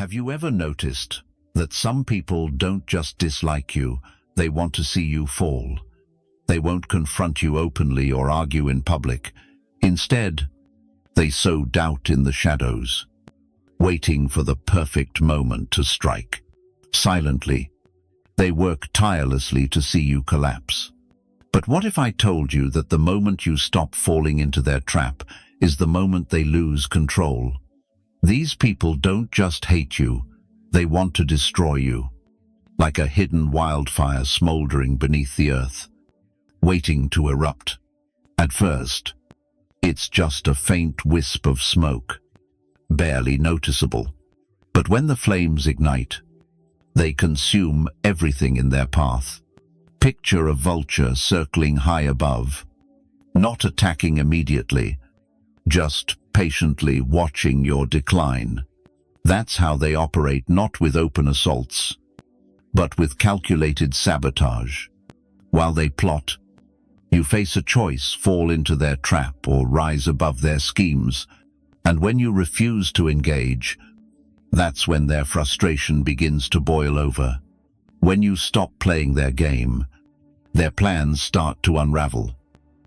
Have you ever noticed that some people don't just dislike you, they want to see you fall? They won't confront you openly or argue in public. Instead, they sow doubt in the shadows, waiting for the perfect moment to strike. Silently, they work tirelessly to see you collapse. But what if I told you that the moment you stop falling into their trap is the moment they lose control? These people don't just hate you, they want to destroy you, like a hidden wildfire smoldering beneath the earth, waiting to erupt. At first, it's just a faint wisp of smoke, barely noticeable. But when the flames ignite, they consume everything in their path. Picture a vulture circling high above, not attacking immediately, just patiently watching your decline. That's how they operate, not with open assaults, but with calculated sabotage. While they plot, you face a choice: fall into their trap or rise above their schemes. And when you refuse to engage, that's when their frustration begins to boil over. When you stop playing their game, their plans start to unravel.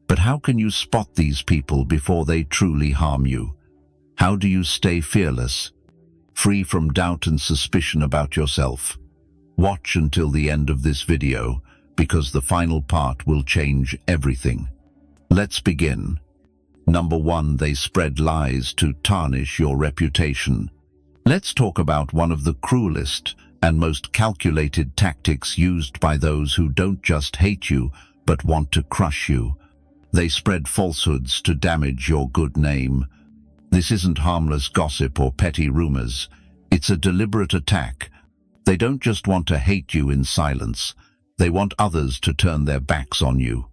But how can you spot these people before they truly harm you? How do you stay fearless, free from doubt and suspicion about yourself? Watch until the end of this video, because the final part will change everything. Let's begin. Number 1, they spread lies to tarnish your reputation. Let's talk about one of the cruelest and most calculated tactics used by those who don't just hate you, but want to crush you. They spread falsehoods to damage your good name. This isn't harmless gossip or petty rumors. It's a deliberate attack. They don't just want to hate you in silence. They want others to turn their backs on you.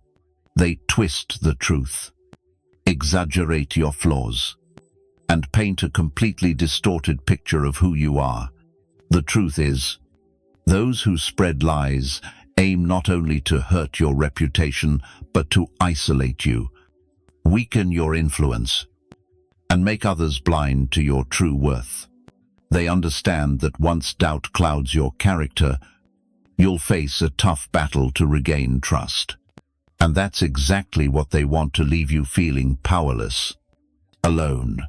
They twist the truth, exaggerate your flaws, and paint a completely distorted picture of who you are. The truth is, those who spread lies aim not only to hurt your reputation, but to isolate you, weaken your influence, and make others blind to your true worth. They understand that once doubt clouds your character, you'll face a tough battle to regain trust. And that's exactly what they want: to leave you feeling powerless, alone,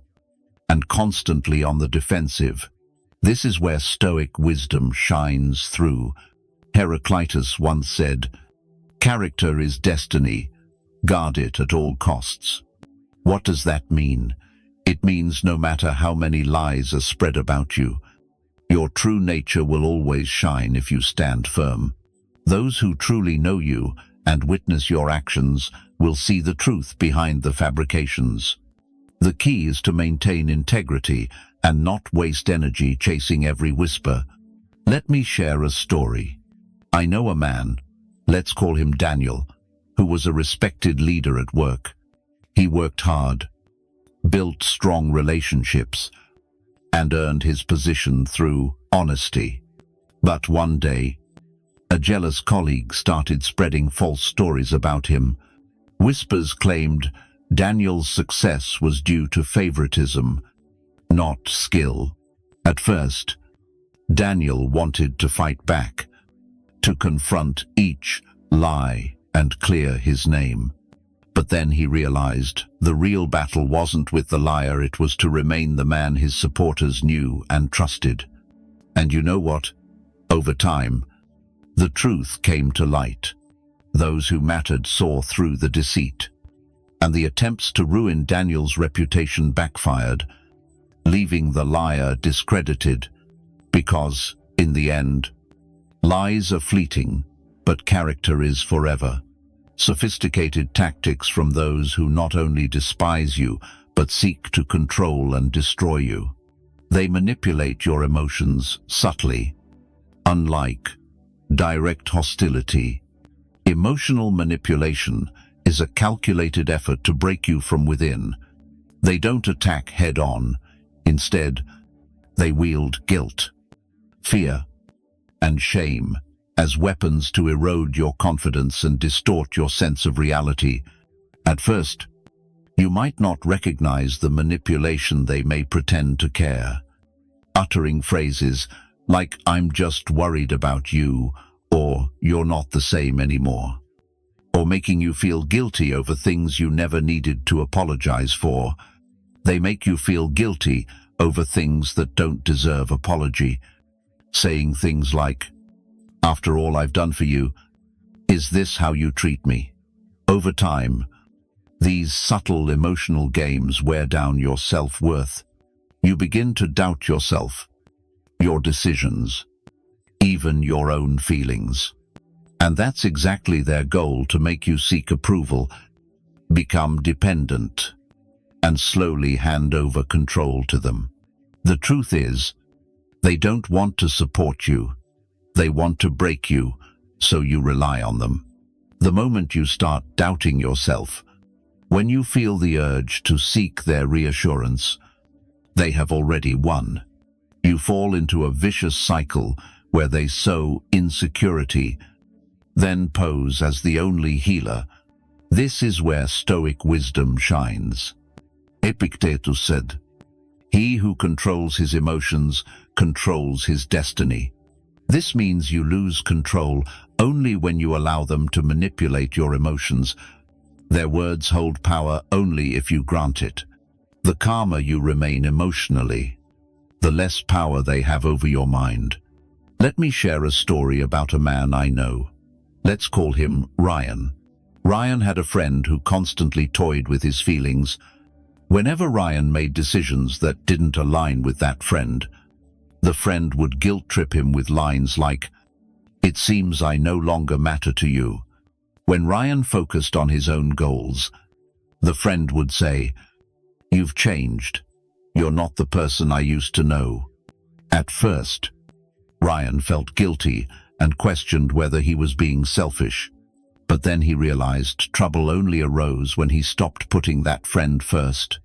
and constantly on the defensive. This is where Stoic wisdom shines through. Heraclitus once said, "Character is destiny, guard it at all costs." What does that mean? It means no matter how many lies are spread about you, your true nature will always shine if you stand firm. Those who truly know you and witness your actions will see the truth behind the fabrications. The key is to maintain integrity and not waste energy chasing every whisper. Let me share a story. I know a man, let's call him Daniel, who was a respected leader at work. He worked hard, built strong relationships, and earned his position through honesty. But one day, a jealous colleague started spreading false stories about him. Whispers claimed Daniel's success was due to favoritism, not skill. At first, Daniel wanted to fight back, to confront each lie and clear his name. But then he realized the real battle wasn't with the liar, it was to remain the man his supporters knew and trusted. And you know what? Over time, the truth came to light. Those who mattered saw through the deceit, and the attempts to ruin Daniel's reputation backfired, leaving the liar discredited, because, in the end, lies are fleeting, but character is forever. Sophisticated tactics from those who not only despise you, but seek to control and destroy you. They manipulate your emotions subtly. Unlike direct hostility, emotional manipulation is a calculated effort to break you from within. They don't attack head-on. Instead, they wield guilt, fear, and shame as weapons to erode your confidence and distort your sense of reality. At first, you might not recognize the manipulation. They may pretend to care, uttering phrases like "I'm just worried about you" or "you're not the same anymore," or making you feel guilty over things you never needed to apologize for. They make you feel guilty over things that don't deserve apology, saying things like, "After all I've done for you, is this how you treat me?" Over time, these subtle emotional games wear down your self-worth. You begin to doubt yourself, your decisions, even your own feelings. And that's exactly their goal, to make you seek approval, become dependent, and slowly hand over control to them. The truth is, they don't want to support you. They want to break you, so you rely on them. The moment you start doubting yourself, when you feel the urge to seek their reassurance, they have already won. You fall into a vicious cycle where they sow insecurity, then pose as the only healer. This is where Stoic wisdom shines. Epictetus said, "He who controls his emotions controls his destiny." This means you lose control only when you allow them to manipulate your emotions. Their words hold power only if you grant it. The calmer you remain emotionally, the less power they have over your mind. Let me share a story about a man I know. Let's call him Ryan. Ryan had a friend who constantly toyed with his feelings. Whenever Ryan made decisions that didn't align with that friend, the friend would guilt-trip him with lines like, "It seems I no longer matter to you." When Ryan focused on his own goals, the friend would say, "You've changed. You're not the person I used to know." At first, Ryan felt guilty and questioned whether he was being selfish. But then he realized trouble only arose when he stopped putting that friend first.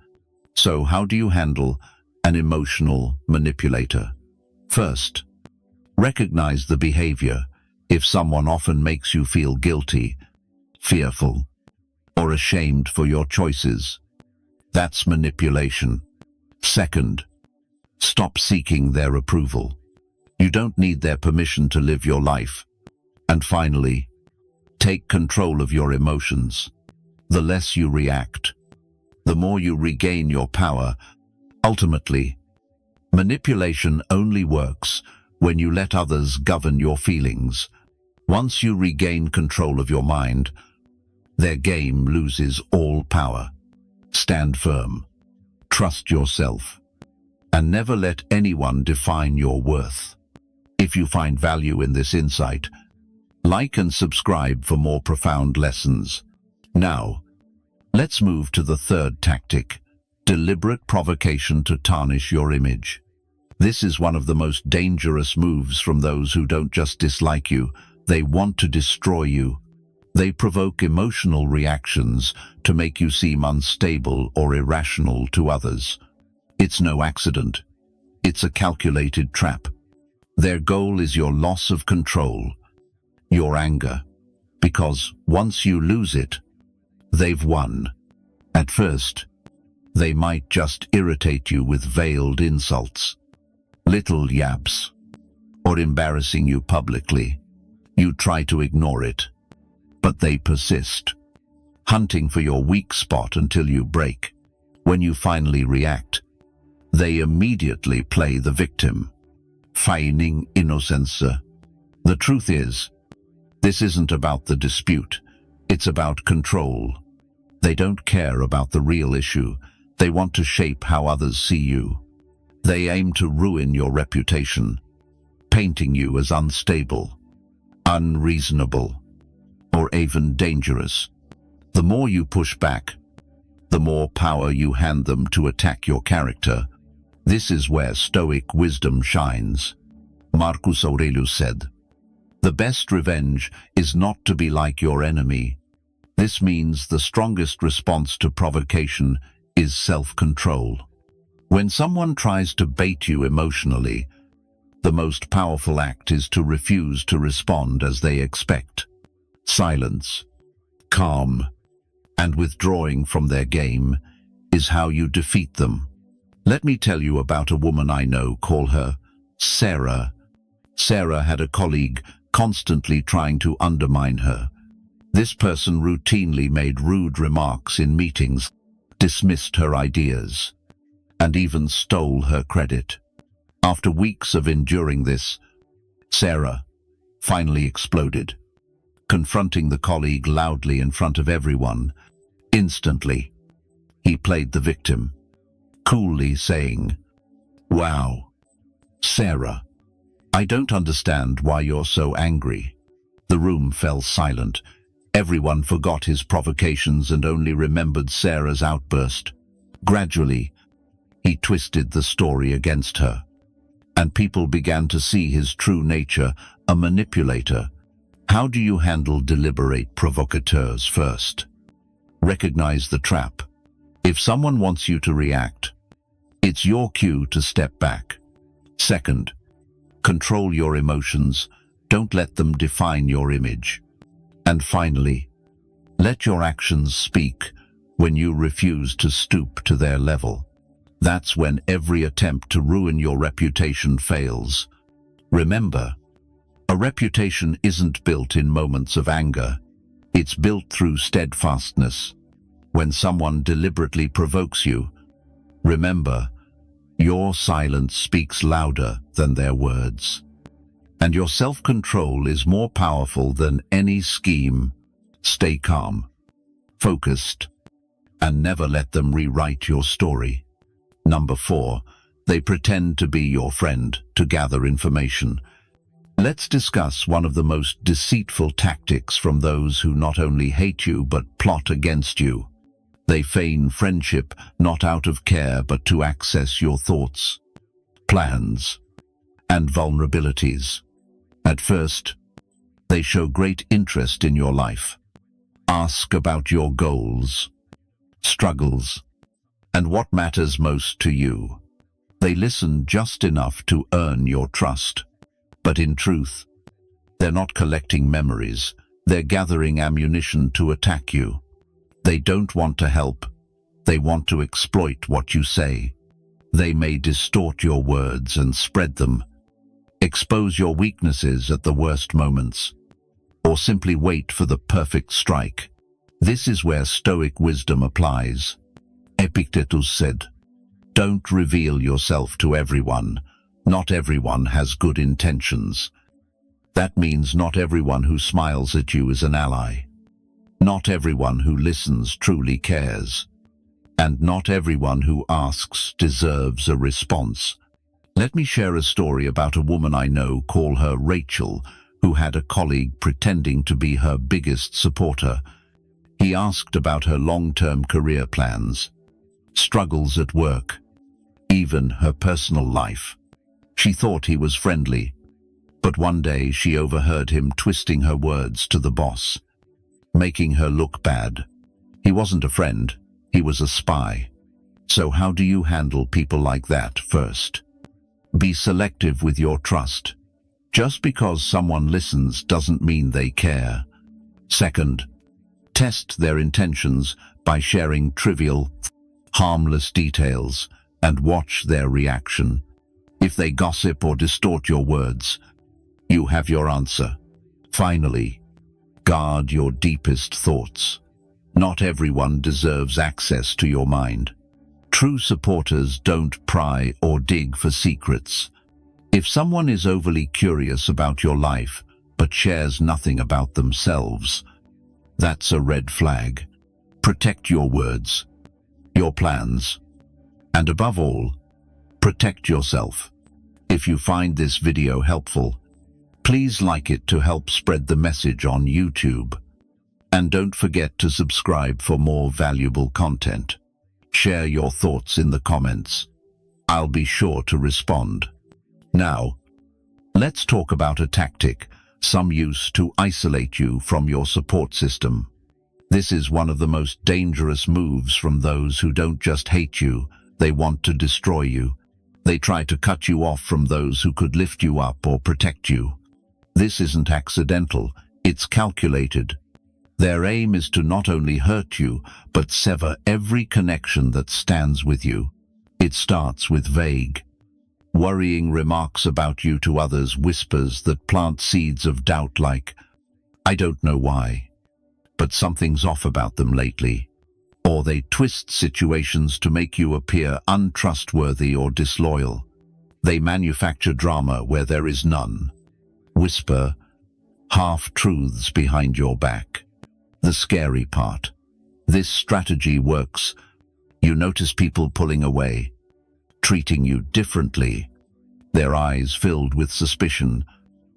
So how do you handle an emotional manipulator? First, recognize the behavior. If someone often makes you feel guilty, fearful, or ashamed for your choices, that's manipulation. Second, stop seeking their approval. You don't need their permission to live your life. And finally, take control of your emotions. The less you react, the more you regain your power. Ultimately, manipulation only works when you let others govern your feelings. Once you regain control of your mind, their game loses all power. Stand firm, trust yourself, and never let anyone define your worth. If you find value in this insight, like and subscribe for more profound lessons. Now, let's move to the third tactic, deliberate provocation to tarnish your image. This is one of the most dangerous moves from those who don't just dislike you, they want to destroy you. They provoke emotional reactions to make you seem unstable or irrational to others. It's no accident. It's a calculated trap. Their goal is your loss of control, your anger, because once you lose it, they've won. At first, they might just irritate you with veiled insults, little yaps, or embarrassing you publicly. You try to ignore it, but they persist, hunting for your weak spot until you break. When you finally react, they immediately play the victim, feigning innocence. The truth is, this isn't about the dispute, it's about control. They don't care about the real issue. They want to shape how others see you. They aim to ruin your reputation, painting you as unstable, unreasonable, or even dangerous. The more you push back, the more power you hand them to attack your character. This is where Stoic wisdom shines. Marcus Aurelius said, "The best revenge is not to be like your enemy." This means the strongest response to provocation is self-control. When someone tries to bait you emotionally, the most powerful act is to refuse to respond as they expect. Silence, calm, and withdrawing from their game is how you defeat them. Let me tell you about a woman I know. Call her Sarah. Sarah had a colleague constantly trying to undermine her. This person routinely made rude remarks in meetings, dismissed her ideas, and even stole her credit. After weeks of enduring this, Sarah finally exploded, confronting the colleague loudly in front of everyone. Instantly, he played the victim, coolly saying, "Wow, Sarah, I don't understand why you're so angry." The room fell silent. Everyone forgot his provocations and only remembered Sarah's outburst. Gradually, he twisted the story against her, and people began to see his true nature, a manipulator. How do you handle deliberate provocateurs? First, recognize the trap. If someone wants you to react, it's your cue to step back. Second, control your emotions. Don't let them define your image. And finally, let your actions speak when you refuse to stoop to their level. That's when every attempt to ruin your reputation fails. Remember, a reputation isn't built in moments of anger. It's built through steadfastness. When someone deliberately provokes you, remember, your silence speaks louder than their words. And your self-control is more powerful than any scheme. Stay calm, focused, and never let them rewrite your story. Number 4, they pretend to be your friend to gather information. Let's discuss one of the most deceitful tactics from those who not only hate you but plot against you. They feign friendship not out of care but to access your thoughts, plans, and vulnerabilities. At first, they show great interest in your life. Ask about your goals, struggles, and what matters most to you. They listen just enough to earn your trust. But in truth, they're not collecting memories. They're gathering ammunition to attack you. They don't want to help. They want to exploit what you say. They may distort your words and spread them, expose your weaknesses at the worst moments, or simply wait for the perfect strike. This is where Stoic wisdom applies. Epictetus said, "Don't reveal yourself to everyone. Not everyone has good intentions." That means not everyone who smiles at you is an ally. Not everyone who listens truly cares. And not everyone who asks deserves a response. Let me share a story about a woman I know. Call her Rachel, who had a colleague pretending to be her biggest supporter. He asked about her long-term career plans, struggles at work, even her personal life. She thought he was friendly, but one day she overheard him twisting her words to the boss, making her look bad. He wasn't a friend, he was a spy. So how do you handle people like that? First, be selective with your trust. Just because someone listens doesn't mean they care. Second, test their intentions by sharing trivial, harmless details and watch their reaction. If they gossip or distort your words, you have your answer. Finally, guard your deepest thoughts. Not everyone deserves access to your mind. True supporters don't pry or dig for secrets. If someone is overly curious about your life but shares nothing about themselves, that's a red flag. Protect your words, your plans, and above all, protect yourself. If you find this video helpful, please like it to help spread the message on YouTube. And don't forget to subscribe for more valuable content. Share your thoughts in the comments. I'll be sure to respond. Now, let's talk about a tactic some use to isolate you from your support system. This is one of the most dangerous moves from those who don't just hate you, they want to destroy you. They try to cut you off from those who could lift you up or protect you. This isn't accidental, it's calculated. Their aim is to not only hurt you, but sever every connection that stands with you. It starts with vague, worrying remarks about you to others, whispers that plant seeds of doubt like, "I don't know why, but something's off about them lately." Or they twist situations to make you appear untrustworthy or disloyal. They manufacture drama where there is none. Whisper half-truths behind your back. The scary part. This strategy works. You notice people pulling away, treating you differently, their eyes filled with suspicion.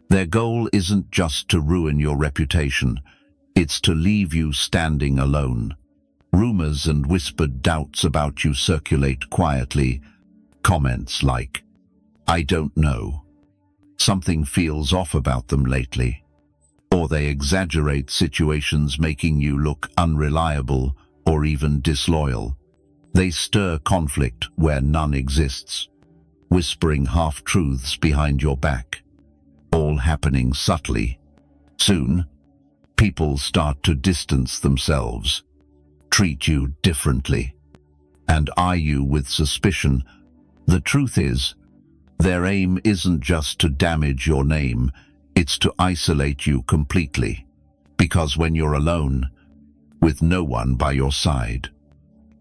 Their goal isn't just to ruin your reputation, it's to leave you standing alone. Rumors and whispered doubts about you circulate quietly. Comments like, "I don't know. Something feels off about them lately." Or they exaggerate situations, making you look unreliable or even disloyal. They stir conflict where none exists, whispering half-truths behind your back, all happening subtly. Soon, people start to distance themselves, treat you differently, and eye you with suspicion. The truth is, their aim isn't just to damage your name, it's to isolate you completely. Because when you're alone, with no one by your side,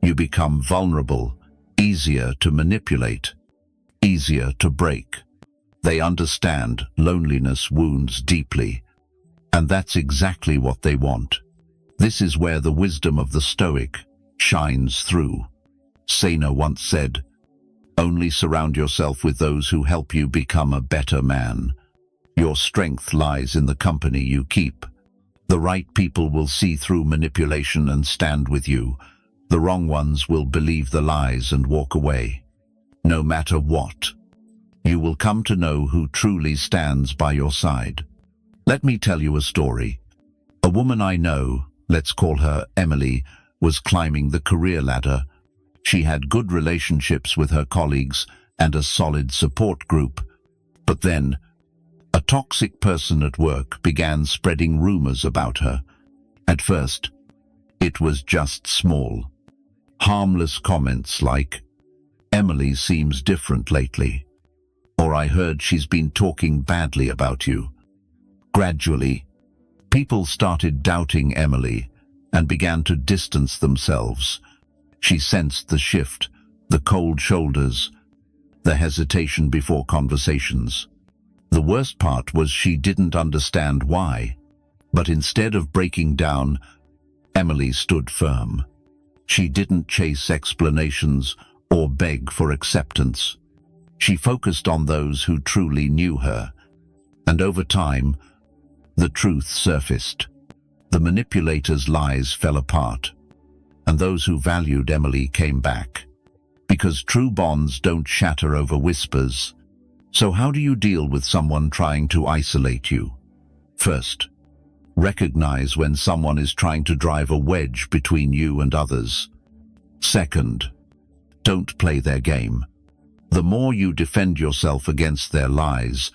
you become vulnerable, easier to manipulate, easier to break. They understand loneliness wounds deeply, and that's exactly what they want. This is where the wisdom of the Stoic shines through. Seneca once said, "Only surround yourself with those who help you become a better man." Your strength lies in the company you keep. The right people will see through manipulation and stand with you. The wrong ones will believe the lies and walk away. No matter what, you will come to know who truly stands by your side. Let me tell you a story. A woman I know, let's call her Emily, was climbing the career ladder. She had good relationships with her colleagues and a solid support group. But then, a toxic person at work began spreading rumors about her. At first, it was just small, harmless comments like, "Emily seems different lately," or "I heard she's been talking badly about you." Gradually, people started doubting Emily and began to distance themselves. She sensed the shift, the cold shoulders, the hesitation before conversations. The worst part was she didn't understand why, but instead of breaking down, Emily stood firm. She didn't chase explanations or beg for acceptance. She focused on those who truly knew her, and over time, the truth surfaced. The manipulator's lies fell apart, and those who valued Emily came back. Because true bonds don't shatter over whispers. So how do you deal with someone trying to isolate you? First, recognize when someone is trying to drive a wedge between you and others. Second, don't play their game. The more you defend yourself against their lies,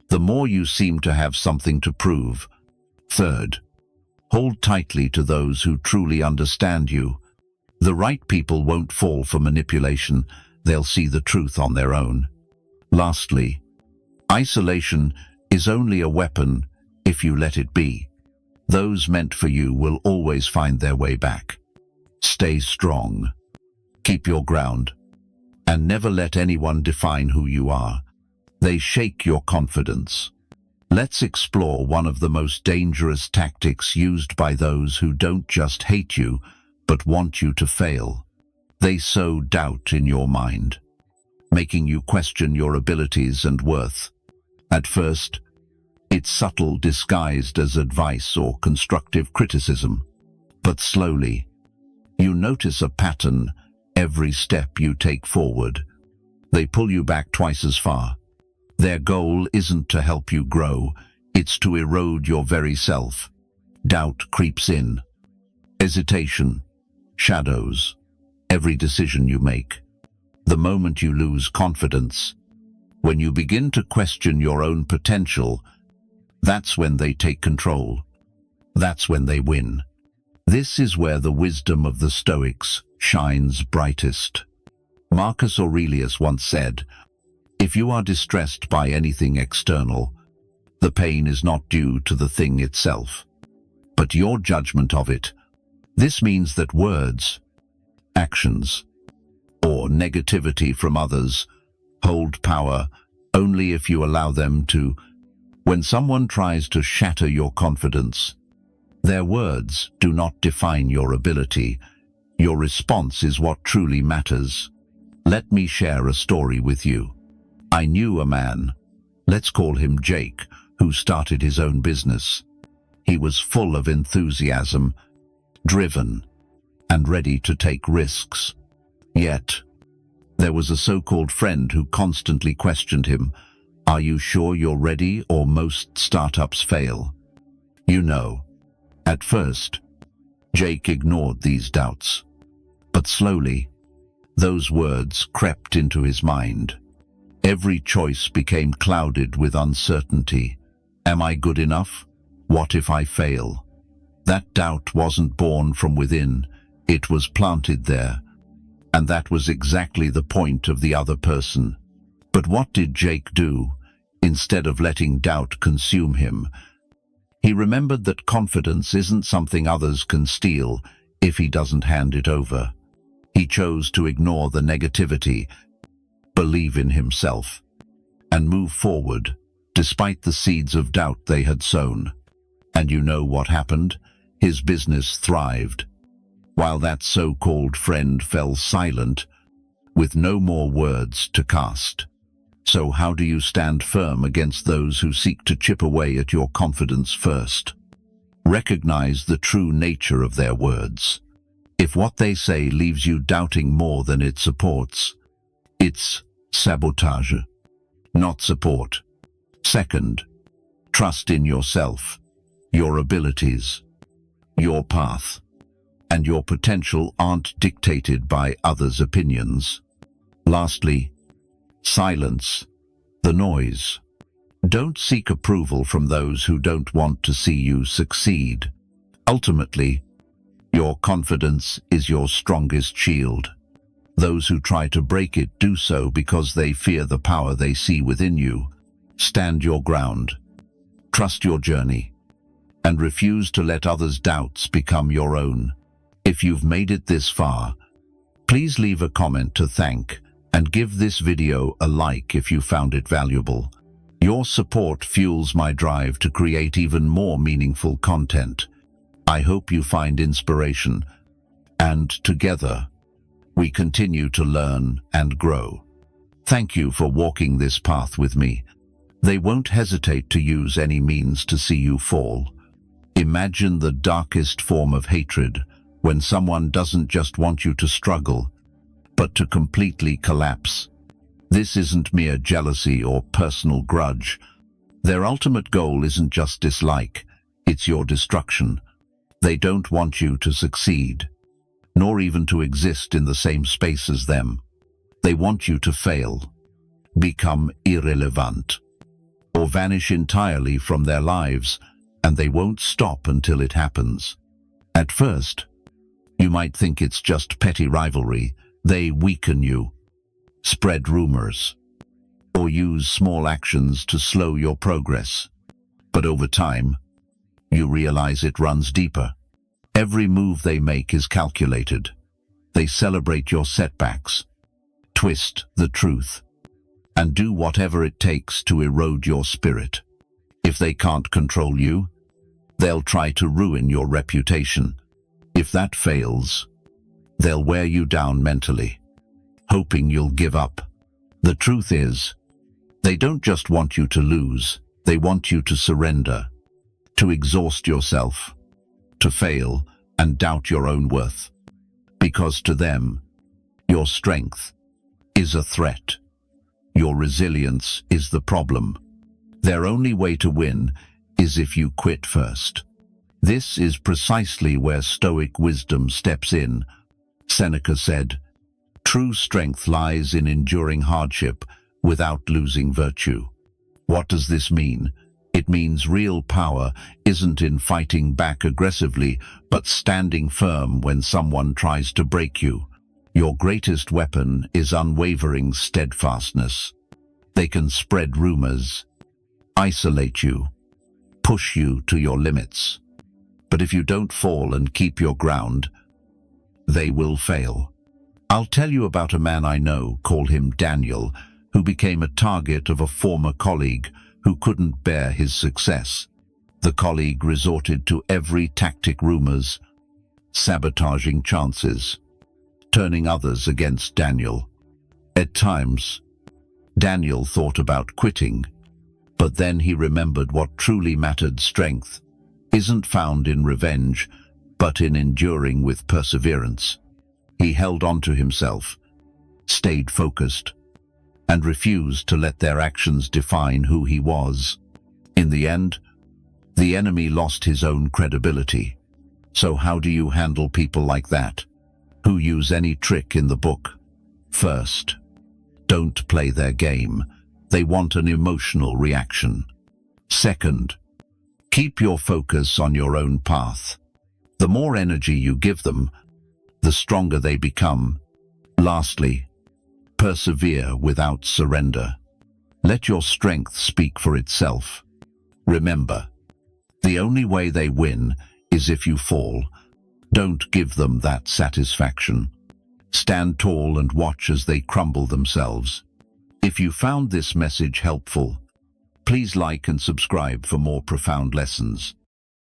the more you seem to have something to prove. Third, hold tightly to those who truly understand you. The right people won't fall for manipulation, they'll see the truth on their own. Lastly, isolation is only a weapon if you let it be. Those meant for you will always find their way back. Stay strong, keep your ground, and never let anyone define who you are. They shake your confidence. Let's explore one of the most dangerous tactics used by those who don't just hate you, but want you to fail. They sow doubt in your mind, making you question your abilities and worth. At first, it's subtle, disguised as advice or constructive criticism. But slowly, you notice a pattern every step you take forward. They pull you back twice as far. Their goal isn't to help you grow, it's to erode your very self. Doubt creeps in. Hesitation, shadows, every decision you make. The moment you lose confidence, when you begin to question your own potential, that's when they take control. That's when they win. This is where the wisdom of the Stoics shines brightest. Marcus Aurelius once said, "If you are distressed by anything external, the pain is not due to the thing itself, but your judgment of it." This means that words, actions, or negativity from others hold power only if you allow them to. When someone tries to shatter your confidence, their words do not define your ability. Your response is what truly matters. Let me share a story with you. I knew a man, let's call him Jake, who started his own business. He was full of enthusiasm, driven, and ready to take risks. Yet, there was a so-called friend who constantly questioned him. "Are you sure you're ready?" Or most startups fail. You know, at first, Jake ignored these doubts. But slowly, those words crept into his mind. Every choice became clouded with uncertainty. Am I good enough? What if I fail? That doubt wasn't born from within, it was planted there. And that was exactly the point of the other person. But what did Jake do? Instead of letting doubt consume him, he remembered that confidence isn't something others can steal if he doesn't hand it over. He chose to ignore the negativity, believe in himself, and move forward, despite the seeds of doubt they had sown. And you know what happened? His business thrived, while that so-called friend fell silent, with no more words to cast. So how do you stand firm against those who seek to chip away at your confidence first? Recognize the true nature of their words. If what they say leaves you doubting more than it supports, it's sabotage, not support. Second, trust in yourself, your abilities, your path, and your potential aren't dictated by others' opinions. Lastly, silence the noise. Don't seek approval from those who don't want to see you succeed. Ultimately, your confidence is your strongest shield. Those who try to break it do so because they fear the power they see within you. Stand your ground, trust your journey, and refuse to let others' doubts become your own. If you've made it this far, please leave a comment to thank and give this video a like if you found it valuable. Your support fuels my drive to create even more meaningful content. I hope you find inspiration, and together, we continue to learn and grow. Thank you for walking this path with me. They won't hesitate to use any means to see you fall. Imagine the darkest form of hatred, when someone doesn't just want you to struggle, but to completely collapse. This isn't mere jealousy or personal grudge. Their ultimate goal isn't just dislike, it's your destruction. They don't want you to succeed, nor even to exist in the same space as them. They want you to fail, become irrelevant, or vanish entirely from their lives, and they won't stop until it happens. At first, you might think it's just petty rivalry. They weaken you, spread rumors, or use small actions to slow your progress. But over time, you realize it runs deeper. Every move they make is calculated. They celebrate your setbacks, twist the truth, and do whatever it takes to erode your spirit. If they can't control you, they'll try to ruin your reputation. If that fails, they'll wear you down mentally, hoping you'll give up. The truth is, they don't just want you to lose, they want you to surrender, to exhaust yourself, to fail and doubt your own worth. Because to them, your strength is a threat. Your resilience is the problem. Their only way to win is if you quit first. This is precisely where Stoic wisdom steps in. Seneca said, "True strength lies in enduring hardship without losing virtue." What does this mean? It means real power isn't in fighting back aggressively, but standing firm when someone tries to break you. Your greatest weapon is unwavering steadfastness. They can spread rumors, isolate you, push you to your limits. But if you don't fall and keep your ground, they will fail. I'll tell you about a man I know, call him Daniel, who became a target of a former colleague who couldn't bear his success. The colleague resorted to every tactic, rumors, sabotaging chances, turning others against Daniel. At times, Daniel thought about quitting, but then he remembered what truly mattered. Strength isn't found in revenge, but in enduring with perseverance. He held on to himself, stayed focused, and refused to let their actions define who he was. In the end, the enemy lost his own credibility. So how do you handle people like that, who use any trick in the book? First, don't play their game. They want an emotional reaction. Second, keep your focus on your own path. The more energy you give them, the stronger they become. Lastly, persevere without surrender. Let your strength speak for itself. Remember, the only way they win is if you fall. Don't give them that satisfaction. Stand tall and watch as they crumble themselves. If you found this message helpful, please like and subscribe for more profound lessons.